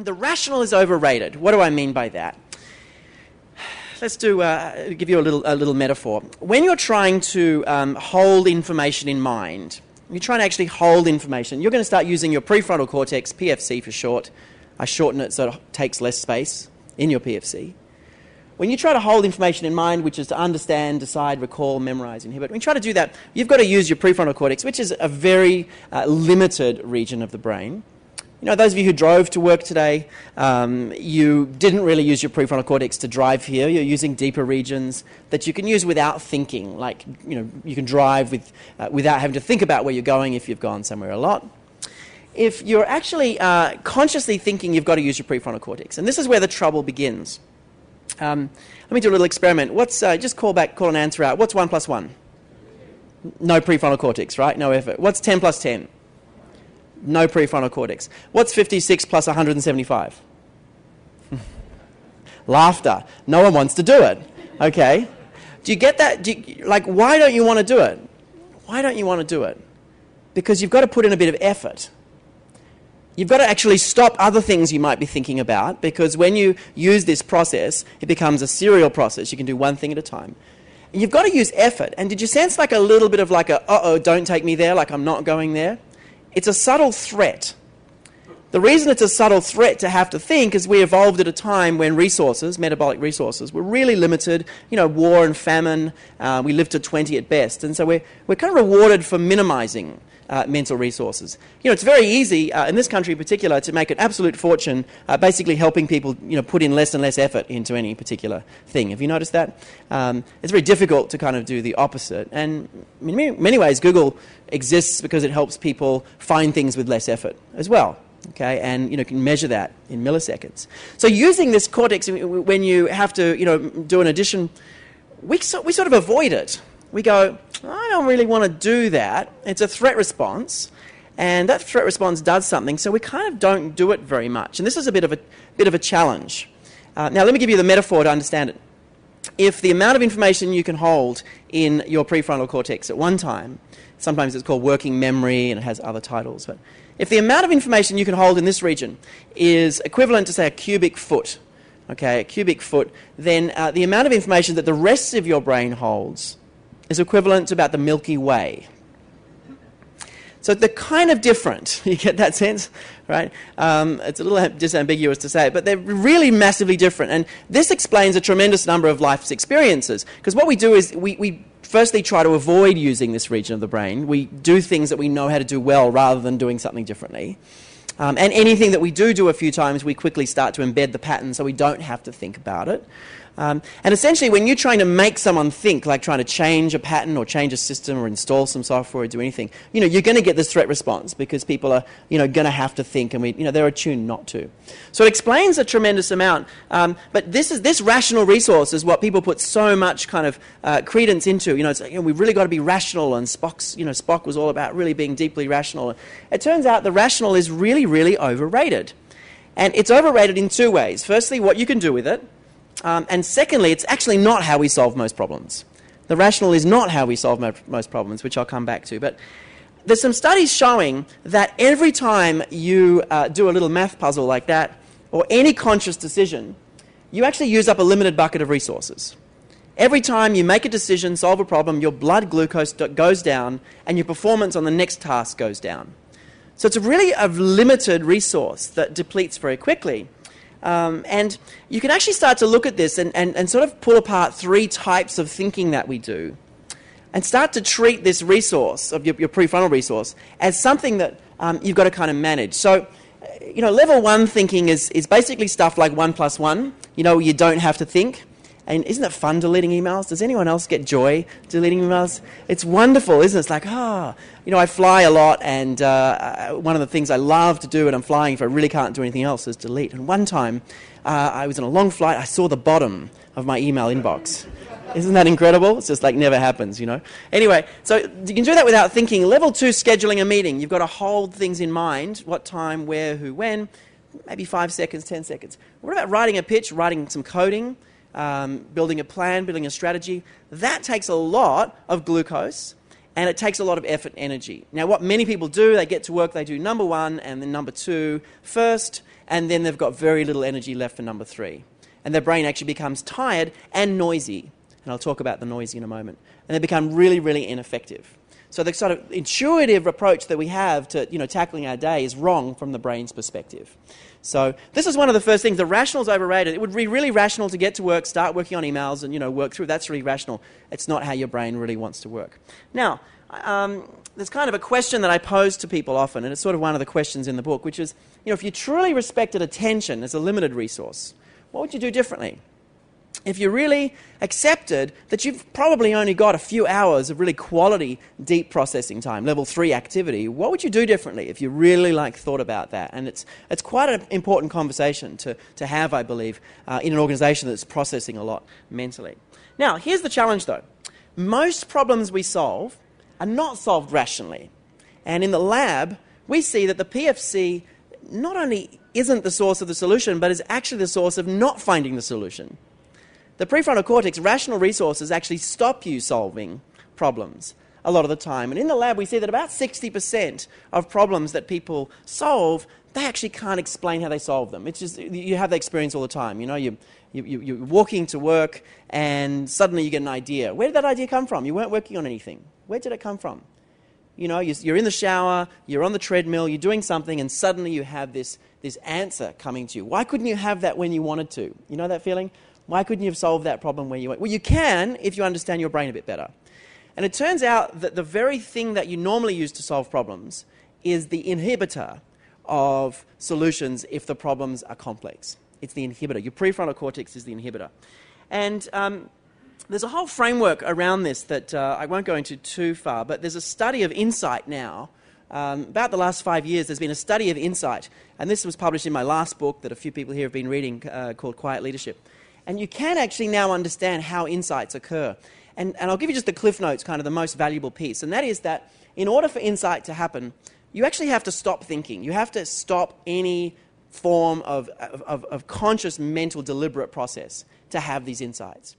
the rational is overrated. What do I mean by that? Let's give you a little metaphor. When you're trying to hold information in mind, you're trying to actually hold information, you're going to start using your prefrontal cortex, PFC for short. I shorten it so it takes less space in your PFC. When you try to hold information in mind, which is to understand, decide, recall, memorize, inhibit, when you try to do that, you've got to use your prefrontal cortex, which is a very limited region of the brain. You know, those of you who drove to work today, you didn't really use your prefrontal cortex to drive here. You're using deeper regions that you can use without thinking. Like, you know, you can drive without having to think about where you're going if you've gone somewhere a lot. If you're actually consciously thinking, you've got to use your prefrontal cortex. And this is where the trouble begins. Let me do a little experiment. Just call an answer out. What's 1 plus 1? No prefrontal cortex, right? No effort. What's 10 plus 10? No prefrontal cortex. What's 56 plus 175? Laughter. No one wants to do it. Okay. Do you get that? Why don't you want to do it? Why don't you want to do it? Because you've got to put in a bit of effort. You've got to actually stop other things you might be thinking about, because when you use this process, it becomes a serial process. You can do one thing at a time. And you've got to use effort. And did you sense like a little bit of like a, uh-oh, don't take me there, like I'm not going there? It's a subtle threat. The reason it's a subtle threat to have to think is we evolved at a time when resources, metabolic resources, were really limited. You know, war and famine, we lived to 20 at best. And so we're kind of rewarded for minimizing mental resources. You know, it's very easy, in this country in particular, to make an absolute fortune basically helping people, you know, put in less and less effort into any particular thing. Have you noticed that? It's very difficult to kind of do the opposite. And in many ways, Google exists because it helps people find things with less effort as well. Okay, and you know, can measure that in milliseconds. So using this cortex, when you have to, you know, do an addition, we sort of avoid it. We go, I don't really want to do that. It's a threat response, and that threat response does something, so we kind of don't do it very much. And this is a bit of a challenge. Now, let me give you the metaphor to understand it. If the amount of information you can hold in your prefrontal cortex at one time, sometimes it's called working memory, and it has other titles, but if the amount of information you can hold in this region is equivalent to, say, a cubic foot, okay, a cubic foot, then the amount of information that the rest of your brain holds is equivalent to about the Milky Way. So they're kind of different. You get that sense, right? It's a little disambiguous to say it, but they're really massively different. And this explains a tremendous number of life's experiences. Because what we do is we firstly try to avoid using this region of the brain. We do things that we know how to do well rather than doing something differently. And anything that we do a few times, we quickly start to embed the pattern so we don't have to think about it. And essentially, when you're trying to make someone think, like trying to change a pattern or change a system or install some software or do anything, you know, you're going to get this threat response because people are, you know, going to have to think, and they're attuned not to. So it explains a tremendous amount. But this rational resource is what people put so much kind of credence into. You know, it's like, we've really got to be rational, and Spock was all about really being deeply rational. It turns out the rational is really, really overrated. And it's overrated in two ways. Firstly, what you can do with it. And secondly, it's actually not how we solve most problems. The rational is not how we solve most problems, which I'll come back to. But there's some studies showing that every time you do a little math puzzle like that, or any conscious decision, you actually use up a limited bucket of resources. Every time you make a decision, solve a problem, your blood glucose goes down, and your performance on the next task goes down. So it's really a limited resource that depletes very quickly. And you can actually start to look at this and sort of pull apart three types of thinking that we do, and start to treat this resource, of your prefrontal resource, as something that you've got to kind of manage. So, you know, level one thinking is basically stuff like 1 plus 1, you know, you don't have to think. And isn't it fun deleting emails? Does anyone else get joy deleting emails? It's wonderful, isn't it? It's like, you know, I fly a lot, and one of the things I love to do when I'm flying, if I really can't do anything else, is delete. And one time, I was on a long flight, I saw the bottom of my email inbox. Isn't that incredible? It's just like never happens, you know. Anyway, so you can do that without thinking. Level 2, scheduling a meeting. You've got to hold things in mind, what time, where, who, when, maybe 5 seconds, 10 seconds. What about writing a pitch, writing some coding? Building a plan, building a strategy? That takes a lot of glucose, And it takes a lot of effort and energy. Now, what many people do, they get to work, they do number 1 and then number 2 first, and then they've got very little energy left for number 3. And their brain actually becomes tired and noisy. And I'll talk about the noisy in a moment. And they become really, really ineffective. So the sort of intuitive approach that we have to tackling our day is wrong from the brain's perspective. So this is one of the first things. The rational is overrated. It would be really rational to get to work, start working on emails, and work through. That's really rational. It's not how your brain really wants to work. Now, there's kind of a question that I pose to people often, and it's sort of one of the questions in the book, which is, if you truly respected attention as a limited resource, what would you do differently? If you really accepted that you've probably only got a few hours of really quality deep processing time, level 3 activity, what would you do differently if you really thought about that? And it's quite an important conversation to have, I believe, in an organization that's processing a lot mentally. Now, here's the challenge though. Most problems we solve are not solved rationally. And in the lab, we see that the PFC not only isn't the source of the solution, but is actually the source of not finding the solution. The prefrontal cortex, rational resources, actually stop you solving problems a lot of the time. And in the lab, we see that about 60% of problems that people solve, they actually can't explain how they solve them. It's just, you have that experience all the time. You're walking to work and suddenly you get an idea. Where did that idea come from? You weren't working on anything. Where did it come from? You're in the shower, you're on the treadmill, you're doing something, and suddenly you have this answer coming to you. Why couldn't you have that when you wanted to? You know that feeling? Why couldn't you have solved that problem where you went? Well, you can if you understand your brain a bit better. And it turns out that the very thing that you normally use to solve problems is the inhibitor of solutions if the problems are complex. It's the inhibitor. Your prefrontal cortex is the inhibitor. And there's a whole framework around this that I won't go into too far, but there's a study of insight now. About the last 5 years, there's been a study of insight. And this was published in my last book that a few people here have been reading called Quiet Leadership. And you can actually now understand how insights occur. And I'll give you just the cliff notes, kind of the most valuable piece. And that is that in order for insight to happen, you actually have to stop thinking. You have to stop any form of conscious, mental, deliberate process to have these insights.